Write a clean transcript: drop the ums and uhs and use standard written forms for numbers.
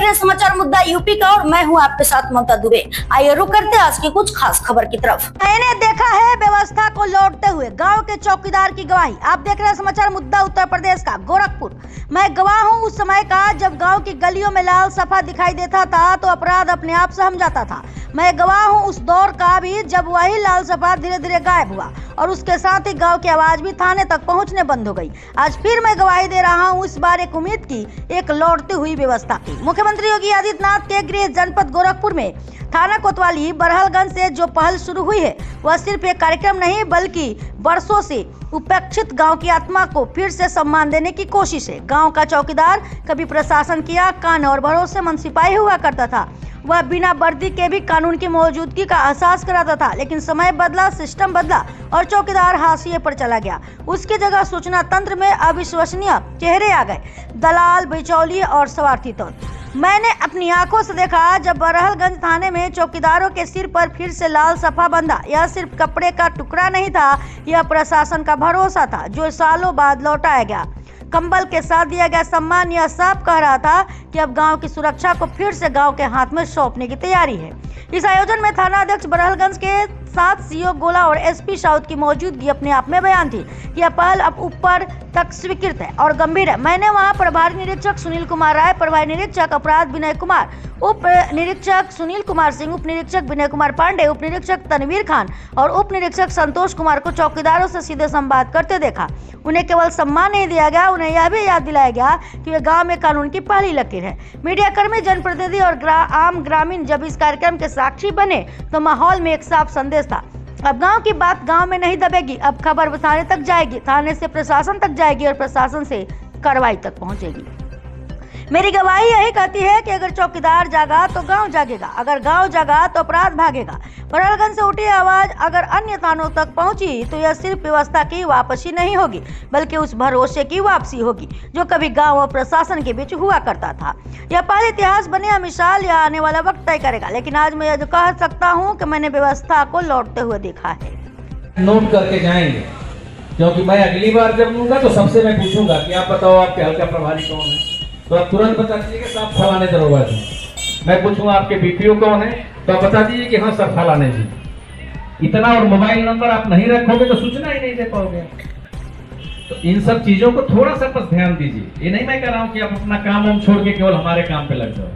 रहे हैं समाचार मुद्दा यूपी का और मैं हूं आपके साथ ममता दुबे। आइए रुक करते हैं आज की कुछ खास खबर की तरफ। मैंने देखा है व्यवस्था को लौटते हुए गांव के चौकीदार की गवाही। आप देख रहे हैं समाचार मुद्दा उत्तर प्रदेश का गोरखपुर। मैं गवाह हूं उस समय का जब गांव की गलियों में लाल सफा दिखाई देता था तो अपराध अपने आप सहम जाता था। मैं गवाह हूं उस दौर का भी जब वही लाल सफा धीरे धीरे गायब हुआ और उसके साथ ही गांव की आवाज भी थाने तक पहुंचने बंद हो गई। आज फिर मैं गवाही दे रहा हूं इस बार एक उम्मीद की, एक लौटती हुई व्यवस्था की। मुख्यमंत्री योगी आदित्यनाथ के गृह जनपद गोरखपुर में थाना कोतवाली बरहलगंज से जो पहल शुरू हुई है वह सिर्फ एक कार्यक्रम नहीं बल्कि वर्षों से उपेक्षित गांव की आत्मा को फिर से सम्मान देने की कोशिश है। गांव का चौकीदार कभी प्रशासन की आंख कान और भरोसेमंद सिपाही हुआ करता था। वह बिना वर्दी के भी कानून की मौजूदगी का एहसास कराता था, लेकिन समय बदला, सिस्टम बदला और चौकीदार हाशिए पर चला गया। उसकी जगह सूचना तंत्र में अविश्वसनीय चेहरे आ गए, दलाल, बिचौलिए और स्वार्थी तत्व। मैंने अपनी आंखों से देखा जब बरहलगंज थाने में चौकीदारों के सिर पर फिर से लाल सफा बंधा। यह सिर्फ कपड़े का टुकड़ा नहीं था, यह प्रशासन का भरोसा था जो सालों बाद लौटाया गया। कंबल के साथ दिया गया सम्मान यह साफ कह रहा था कि अब गांव की सुरक्षा को फिर से गांव के हाथ में सौंपने की तैयारी है। इस आयोजन में थाना अध्यक्ष बरहलगंज के साथ सीओ गोला और एसपी साउथ की मौजूदगी अपने आप में बयान थी। यह पहल अब ऊपर तक स्वीकृत है और गंभीर है। मैंने वहां प्रभारी निरीक्षक सुनील कुमार राय, प्रभारी निरीक्षक अपराध विनय कुमार, उप निरीक्षक सुनील कुमार सिंह, उप निरीक्षक विनय कुमार पांडे, उप निरीक्षक तनवीर खान और उप निरीक्षक संतोष कुमार को चौकीदारों से सीधे संवाद करते देखा। उन्हें केवल सम्मान नहीं दिया गया, उन्हें यह भी याद दिलाया गया कि वे गांव में कानून की पहली लकीर है। मीडिया कर्मी, जनप्रतिनिधि और आम ग्रामीण जब इस कार्यक्रम के साक्षी बने तो माहौल में एक साफ संदेश था। अब गांव की बात गांव में नहीं दबेगी, अब खबर थाने तक जाएगी, थाने से प्रशासन तक जाएगी और प्रशासन से कार्रवाई तक पहुंचेगी। मेरी गवाही यही कहती है कि अगर चौकीदार जागा तो गांव जागेगा, अगर गांव जागा तो अपराध भागेगा। बरहलगंज से उठी आवाज अगर अन्य थानों तक पहुंची तो यह सिर्फ व्यवस्था की वापसी नहीं होगी बल्कि उस भरोसे की वापसी होगी जो कभी गांव और प्रशासन के बीच हुआ करता था। यह पहले इतिहास बने या मिसाल या आने वाला वक्त तय करेगा, लेकिन आज मैं यह कह सकता हूँ कि मैंने व्यवस्था को लौटते हुए देखा है। नोट करके जाएंगे क्योंकि मैं अगली बार जब लूंगा तो सबसे मैं पूछूंगा कि आप बताओ आपके हल्का प्रभारी कौन है, तो आप तुरंत बता दीजिए कि साहब फलाने दरोगा जी। मैं पूछूंगा आपके बीपीओ कौन है, तो आप बता दीजिए कि हाँ सर फलाने जी। इतना और मोबाइल नंबर आप नहीं रखोगे तो सूचना ही नहीं दे पाओगे। तो इन सब चीजों को थोड़ा सा बस ध्यान दीजिए। ये नहीं मैं कह रहा हूँ कि आप अपना काम छोड़ के केवल हमारे काम पे लग जाओ।